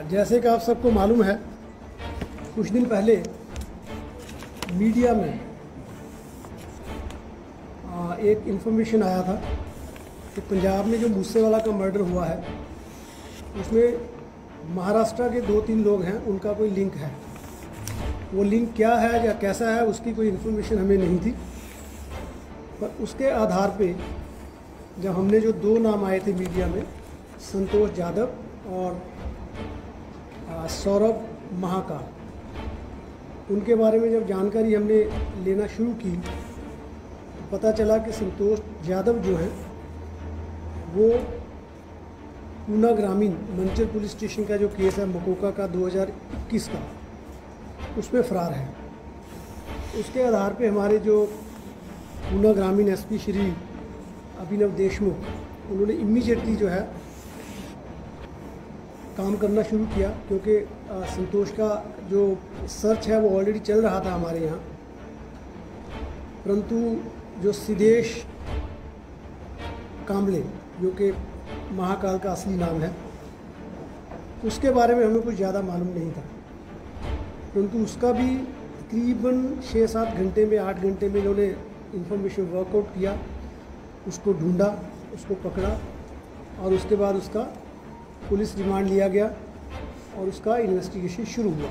जैसे कि आप सबको मालूम है, कुछ दिन पहले मीडिया में एक इन्फॉर्मेशन आया था कि पंजाब में जो मूसेवाला का मर्डर हुआ है उसमें महाराष्ट्र के 2-3 लोग हैं, उनका कोई लिंक है। वो लिंक क्या है या कैसा है उसकी कोई इन्फॉर्मेशन हमें नहीं थी, पर उसके आधार पे जब हमने जो 2 नाम आए थे मीडिया में, संतोष जाधव और सौरभ महाकाल, उनके बारे में जब जानकारी हमने लेना शुरू की तो पता चला कि संतोष जाधव जो हैं वो पूना ग्रामीण मंचर पुलिस स्टेशन का जो केस है मकोका का 2021 का, उसमें फ़रार है। उसके आधार पे हमारे जो पूना ग्रामीण एसपी श्री अभिनव देशमुख, उन्होंने इमीडिएटली जो है काम करना शुरू किया, क्योंकि संतोष का जो सर्च है वो ऑलरेडी चल रहा था हमारे यहाँ, परंतु जो सिद्धेश कांबले जो कि महाकाल का असली नाम है, उसके बारे में हमें कुछ ज़्यादा मालूम नहीं था, परंतु उसका भी तकरीबन 6-7 घंटे में 8 घंटे में इन्होंने इंफॉर्मेशन वर्कआउट किया, उसको ढूंढा, उसको पकड़ा और उसके बाद उसका पुलिस रिमांड लिया गया और उसका इन्वेस्टिगेशन शुरू हुआ।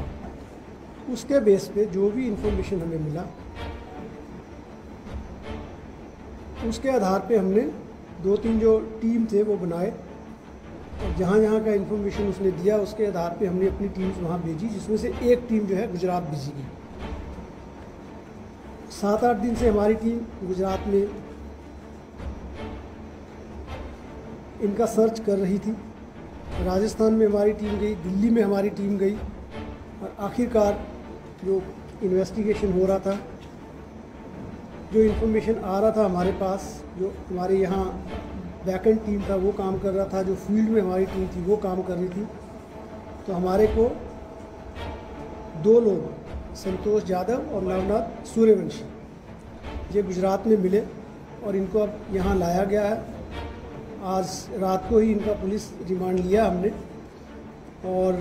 उसके बेस पे जो भी इंफॉर्मेशन हमें मिला उसके आधार पे हमने 2-3 जो टीम थे वो बनाए और जहाँ जहाँ का इंफॉर्मेशन उसने दिया उसके आधार पे हमने अपनी टीम्स वहाँ भेजी, जिसमें से एक टीम जो है गुजरात भेजी गई। 7-8 दिन से हमारी टीम गुजरात में इनका सर्च कर रही थी। राजस्थान में हमारी टीम गई, दिल्ली में हमारी टीम गई और आखिरकार जो इन्वेस्टिगेशन हो रहा था, जो इन्फॉर्मेशन आ रहा था हमारे पास, जो हमारे यहाँ बैकएंड टीम था वो काम कर रहा था, जो फील्ड में हमारी टीम थी वो काम कर रही थी, तो हमारे को 2 लोग, संतोष जाधव और नवनाथ सूर्यवंशी, ये गुजरात में मिले और इनको अब यहाँ लाया गया है। आज रात को ही इनका पुलिस रिमांड लिया हमने और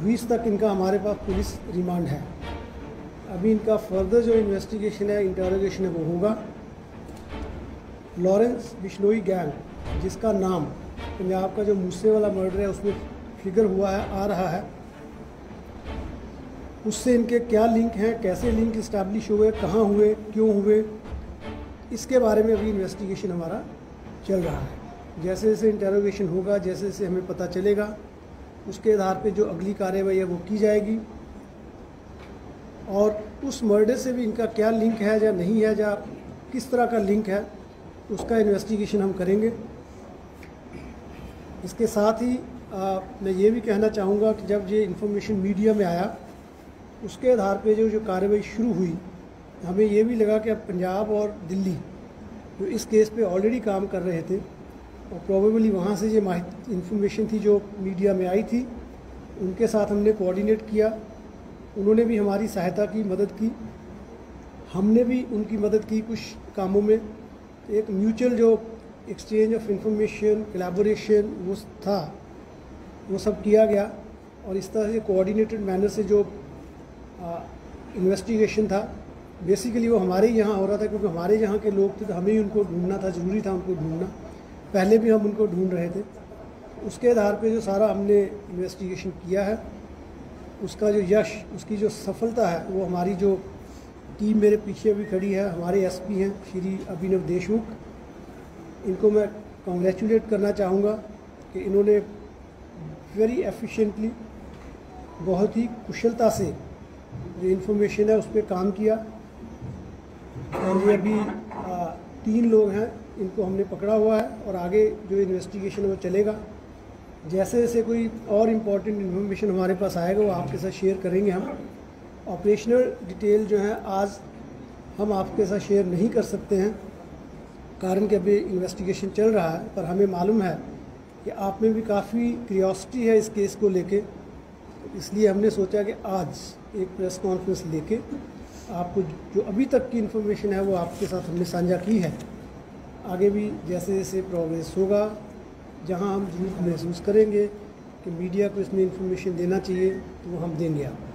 20 तक इनका हमारे पास पुलिस रिमांड है। अभी इनका फर्दर जो इन्वेस्टिगेशन है, इंटरोगेशन है, वो होगा। लॉरेंस बिश्नोई गैंग, जिसका नाम पंजाब का जो मूसेवाला मर्डर है उसमें फिगर हुआ है, आ रहा है, उससे इनके क्या लिंक हैं, कैसे लिंक इस्टेब्लिश हुए, कहाँ हुए, क्यों हुए, इसके बारे में अभी इन्वेस्टिगेशन हमारा चल रहा है। जैसे जैसे इंटरोगेशन होगा, जैसे जैसे हमें पता चलेगा, उसके आधार पे जो अगली कार्रवाई है वो की जाएगी और उस मर्डर से भी इनका क्या लिंक है या नहीं है, या किस तरह का लिंक है, उसका इन्वेस्टिगेशन हम करेंगे। इसके साथ ही मैं ये भी कहना चाहूँगा कि जब ये इन्फॉर्मेशन मीडिया में आया उसके आधार पे जो कार्रवाई शुरू हुई, हमें ये भी लगा कि अब पंजाब और दिल्ली जो इस केस पे ऑलरेडी काम कर रहे थे और प्रोबेबली वहाँ से ये इन्फॉर्मेशन थी जो मीडिया में आई थी, उनके साथ हमने कोऑर्डिनेट किया। उन्होंने भी हमारी सहायता की, मदद की, हमने भी उनकी मदद की कुछ कामों में। एक म्यूचुअल जो एक्सचेंज ऑफ इंफॉर्मेशन, कोलैबोरेशन वो था, वो सब किया गया और इस तरह से कोऑर्डिनेटेड मैनर से जो इन्वेस्टिगेशन था, बेसिकली वो हमारे ही यहाँ हो रहा था, क्योंकि हमारे यहाँ के लोग थे तो हमें ही उनको ढूंढना था, ज़रूरी था उनको ढूंढना। पहले भी हम उनको ढूंढ रहे थे। उसके आधार पे जो सारा हमने इन्वेस्टिगेशन किया है, उसका जो यश, उसकी जो सफलता है, वो हमारी जो टीम मेरे पीछे भी खड़ी है, हमारे एसपी हैं श्री अभिनव देशमुख, इनको मैं कॉन्ग्रेचुलेट करना चाहूँगा कि इन्होंने वेरी एफिशिएंटली, बहुत ही कुशलता से जो इन्फॉर्मेशन है उस पर काम किया और ये अभी 3 लोग हैं, इनको हमने पकड़ा हुआ है और आगे जो इन्वेस्टिगेशन है वो चलेगा। जैसे जैसे कोई और इम्पोर्टेंट इन्फॉर्मेशन हमारे पास आएगा वो आपके साथ शेयर करेंगे हम। ऑपरेशनल डिटेल जो है आज हम आपके साथ शेयर नहीं कर सकते हैं, कारण कि अभी इन्वेस्टिगेशन चल रहा है, पर हमें मालूम है कि आप में भी काफ़ी क्यूरियोसिटी है इस केस को लेके, इसलिए हमने सोचा कि आज एक प्रेस कॉन्फ्रेंस लेके आपको जो अभी तक की इन्फॉर्मेशन है वो आपके साथ हमने साझा की है। आगे भी जैसे जैसे प्रोग्रेस होगा, जहां हम ज़रूरत महसूस करेंगे कि मीडिया को इसमें इंफॉर्मेशन देना चाहिए तो वो हम देंगे आपको।